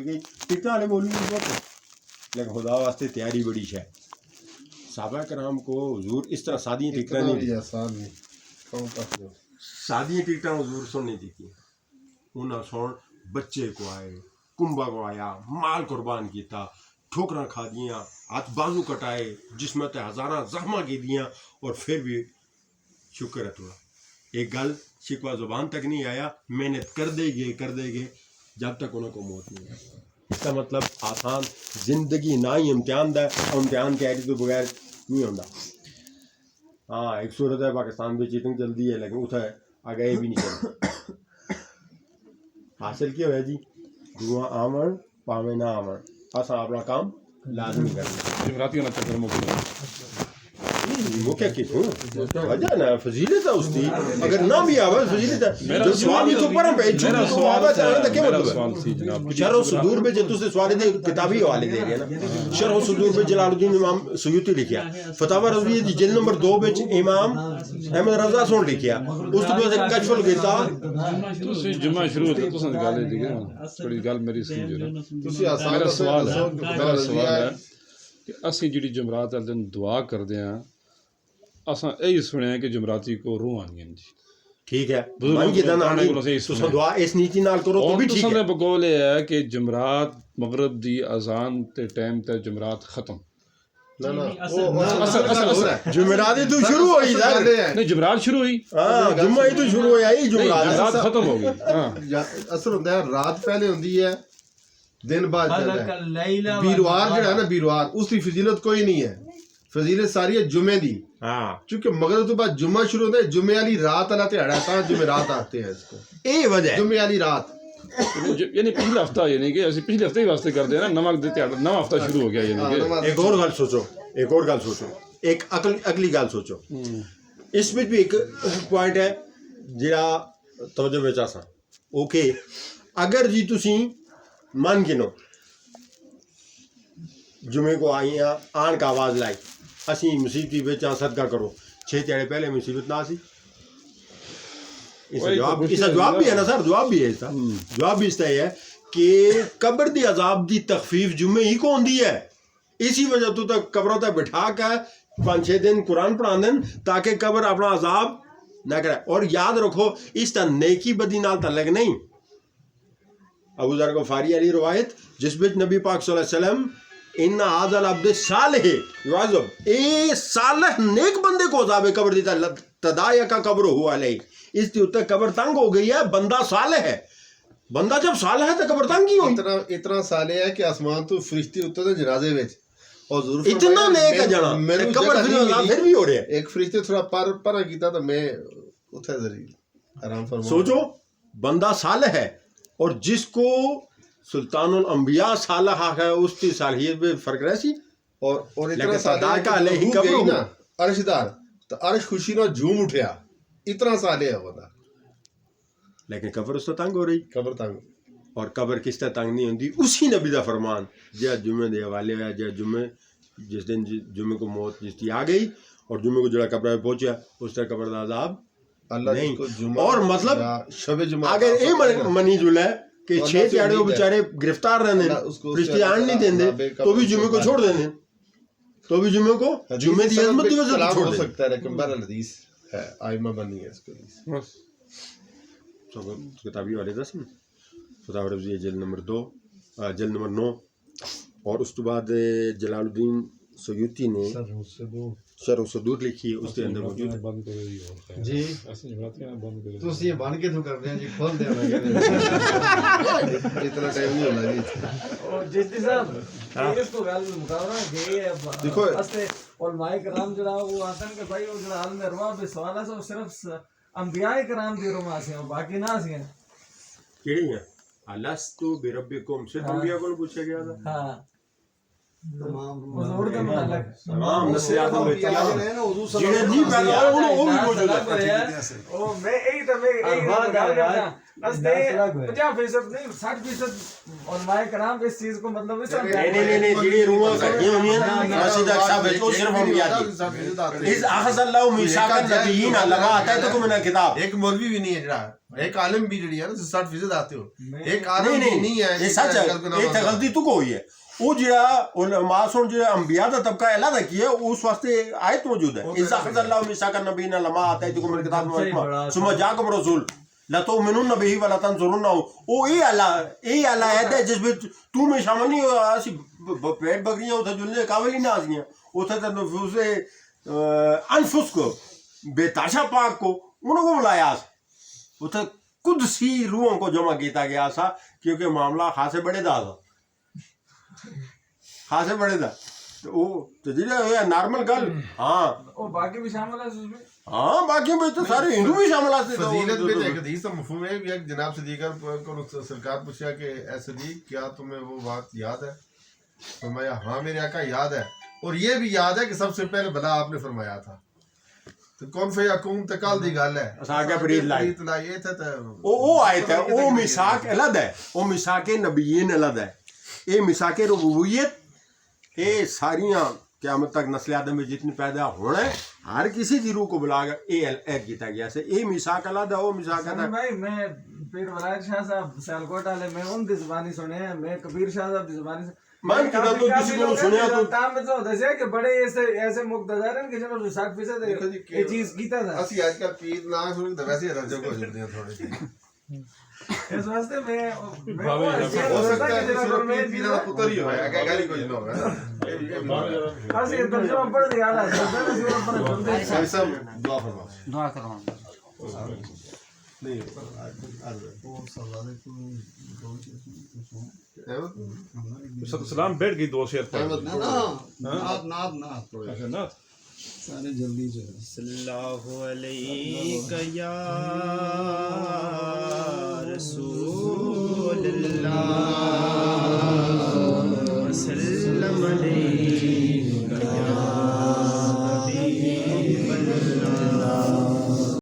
کہ ٹکٹاں والے مولوی بہت لیکن خدا واسطے تیاری بڑی ہے. صحابہ کرام کو حضور اس طرح سادی ٹکٹاں نہیں سادی ٹکٹاں حضور سن نہیں دیتی. انہاں سن بچے کو آئے کنبا کو آیا مال قربان کیتا ٹھوکراں کھا دیاں ہاتھ بازو کٹائے جسم تے ہزاراں زخماں کی دیاں اور پھر بھی شکر ہے تھوڑا ایک گل شکوہ زبان تک نہیں آیا. محنت کر دے گے جب تک انہوں کو موت نہیں آئی. اس کا مطلب آسان زندگی نہ ہی امتحان دا اور امتحان تیاری تو بغیر نہیں ہوتا. ہاں ایک صورت ہے پاکستان میں چیٹنگ چلتی ہے لیکن اتنا آگے بھی نہیں چلتی. حاصل کیا ہوا جی دعا آمن پاوے نہ آمن اساں اپنا کام لازمی کرنا. وہ کیا کہوں وجہ نا فضیلت ہے اس کی اگر نہ بھی آوے فضیلت ہے. جو سوال تو پر بیچو تو آوے تے کیا مطلب شرح صدور میں جو تسے سوال دے کتابی حوالے دے رہے نا. شرح صدور میں جلال الدین امام سیوطی لکھیا فتاوی رضویہ دی جلد نمبر 2 وچ امام احمد رضا سن لکھیا اس تو بعد کشف الغطاء. تسی جمعہ شروع تے تساں گل دی تھوڑی گل میری سمجھو. تسی میرا سوال ہے کہ اسی جڑی جمعرات والے دن دعا کردے ہیں اساں یہی سنیا کہ جمعراتی کو روح آنی جی. ٹھیک ہے دعا اس نیتی نال کرو تو بھی ٹھیک ہے. بقول یہ ہے کہ جمعرات مغرب دی اذان تے ٹائم تے جمعرات ختم. جمعرات تو شروع ہوئی نہیں جمعرات شروع ہوئی جمعہ تو شروع ہویا ہی جمعرات ختم ہو گئی. اصل ہوتا ہے رات پہلے ہوندی ہے دن بعد چلتا ہے. بیروار جڑا ہے نا بیروار اس کی فضیلت کوئی نہیں ہے. فضیلت ساری ہے جمعے دی چونکہ مغرب تو بعد جمعہ شروع ہوتا ہے. جمعے والی رات والا تہاڑا ہے تاں جمعرات آتے ہیں اس کو. اے وجہ جمعے والی رات یعنی پچھلا ہفتہ یعنی کہ اسی پچھلے ہفتے ہی واسطے کرتے ہیں نا. نواں ہفتہ شروع ہو گیا. یعنی کہ ایک اور گل سوچو ایک اگلی گل سوچو. اس میں بھی ایک پوائنٹ ہے جڑا توجہ وچ آساں اوکے. اگر جی تسی من گنو جمعے کو آئی آن کا آواز لائی اسی مصیبتی بیچاں صدقہ کرو 6 تیڑے پہلے مصیبت نہ سی. اس کا جواب بھی ہے نا سر. جواب بھی ہے اس کا جواب بھی اس طرح ہے کہ قبر دی عذاب دی تخفیف جمعے ہی کو ہوندی ہے. اسی وجہ تو تک قبروں تک بٹھا کے 5-6 دن قرآن پڑھا دیں تاکہ قبر اپنا عذاب نہ کرے. اور یاد رکھو اس طرح نیکی بدی نال تعلق نہیں. ابو ذر غفاری علی روایت جس وچ نبی پاک صلی اللہ علیہ وسلم ان هذا العبد صالح یعذب اے صالح نیک بندے کو عذاب قبر دیتا تدایا کا قبر ہوا علیہ. اس کے اوپر قبر تنگ ہو گئی ہے. بندہ صالح ہے. بندہ جب صالح ہے تو قبر تنگ ہی ہوئی. اتنا صالح ہے کہ آسمان تو فرشتے اترتے جنازے وچ اور ضرور اتنا نیک ہے جنا قبر پھر بھی ہو رہے ہیں. ایک فرشتے تھوڑا پر کیتا تو میں اتھے ذریعہ آرام فرما. سوچو بندہ صالح ہے اور جس کو سلطان الانبیاء صالح ہے اس کی صالحیت میں فرق رہ سی. اور اتنا صالح کا علیہ قبر نا عرش دار تو عرش خوشی نہ جھوم اٹھیا. اتنا صالح ہے وہ. لیکن قبر اس سے تنگ ہو رہی. قبر تنگ اور قبر کس طرح تنگ نہیں ہوتی. اسی نبی دا فرمان جہاں جمعے دے حوالے ہوا جہاں جمعے جس دن جمعے کو موت جس کی آ گئی اور جمعے کو جڑا قبر میں پہنچا اس طرح قبر دا عذاب نہیں. اور مطلب شب جمعہ اگر یہ منی جل ہے کہ 6 تیاڑے وہ بیچارے گرفتار رہنے فرشتے آن نہیں دیندے تو بھی جمعے کو چھوڑ دینے. تو بھی جمعے کو جمعے دی عظمت کی وجہ سے چھوڑ دیں. سکتا ہے لیکن بہرحال حدیث ہے آئمہ بنی ہے اس کو. کتابی والے دس میں فتاوی رضویہ جلد نمبر 2 جلد نمبر 9 اور اس کے بعد جلال الدین سیوطی نے شرح صدور لکھی ہے. اس کے اندر موجود ہے. جی تو یہ بن کے تو کر دیں جی کھول دیں اتنا ٹائم نہیں ہونا جی. اور جیتی صاحب اس کو گل مقابلہ گئی ہے دیکھو علماء کرام جڑا وہ آسن کہ بھائی وہ جڑا عالم ارواح بے سوال ہے سو صرف انبیاء کرام دی روح سے باقی نہ سے کیڑی ہے الستو بربکم صرف انبیاء کو پوچھا گیا تھا. ہاں حضور کے متعلق تمام نصیحت ہوئے جنہیں جی پیدا ہو وہ بھی موجود ہے. او میں یہی تو میں گل کرتا 50% نہیں 60% علماء کرام اس چیز کو مطلب نہیں جڑی روح کٹی ہوئی ہیں نا رشید صاحب کو صرف ہم یاد اس اخذ اللہ میثاق النبیین لگا آتا ہے تو تم نے کتاب ایک مولوی بھی نہیں ہے جڑا ایک عالم بھی جڑی ہے نا 60% آتے ہو ایک عالم نہیں ہے یہ سچ ہے یہ غلطی تو کوئی ہے وہ جڑا علماء سن جڑا انبیاء دا طبقہ علیحدہ کیا اس واسطے آیت موجود ہے اذ اخذ اللہ میثاق النبیین لما آتیتکم من کتاب ثم جاءکم رسول لا تؤمنون به ولا تنصرونه او اے اللہ ہے جس میں تو میں شامل نہیں ہوا اسی پیٹ بکریاں اوتھے جلنے قابل ہی نہ آسیاں اوتھے تے نفوس انفس کو بے تاشا پاک کو انہوں کو بلایا اوتھے قدسی روحوں کو جمع کیتا گیا سا کیونکہ معاملہ خاصے بڑے دا خاصے بڑے دا تو جڑا نارمل گل ہاں او باقی بھی شامل ہے اس میں ہاں باقی میں تو سارے ہندو بھی شامل آتے فضیلت میں ایک حدیث کا مفہوم ہے بھی ایک جناب صدیق کو سرکار پوچھا کہ اے صدیق کیا تمہیں وہ بات یاد ہے فرمایا ہاں میرے آقا یاد ہے اور یہ بھی یاد ہے کہ سب سے پہلے بلا آپ نے فرمایا تھا تو کون فیکون تکال دی گل ہے اساکے فرید لائی یہ تھا او آیت ہے او میثاق علیحدہ ہے او میثاق نبیین علیحدہ ہے اے میثاق ربوبیت اے ساریاں قیامت تک نسل آدم میں جتنی پیدا ہونا ہے ہر کسی کی روح کو بلا کر اے کیتا گیا سے اے میثاق علیحدہ او میثاق علیحدہ بھائی میں پیر ولایت شاہ صاحب سیالکوٹ والے میں ان کی زبانی سنے ہیں میں کبیر شاہ صاحب کی زبانی من کدا تو کسی کو سنیا تو تام میں تو ہوتا ہے کہ بڑے ایسے مقتدر ہیں کہ جنہوں نے 60% یہ چیز کیتا تھا اسی آج کل پیر نہ سن تو ویسے رجو کو جڑتے ہیں تھوڑے سے اس واسطے میں ہو سکتا ہے کہ صرف پیر دا پتر ہی ہویا کہ گالی کچھ نہ ہوگا اسی ترجمہ پڑھ دیا اللہ صاحب دعا فرما دعا کرواؤں نہیں سلام بیٹھ گئی 2 شعر پڑھ سارے جلدی جو ہے صلی اللہ علیہ یا رسول اللہ وسلم علیہ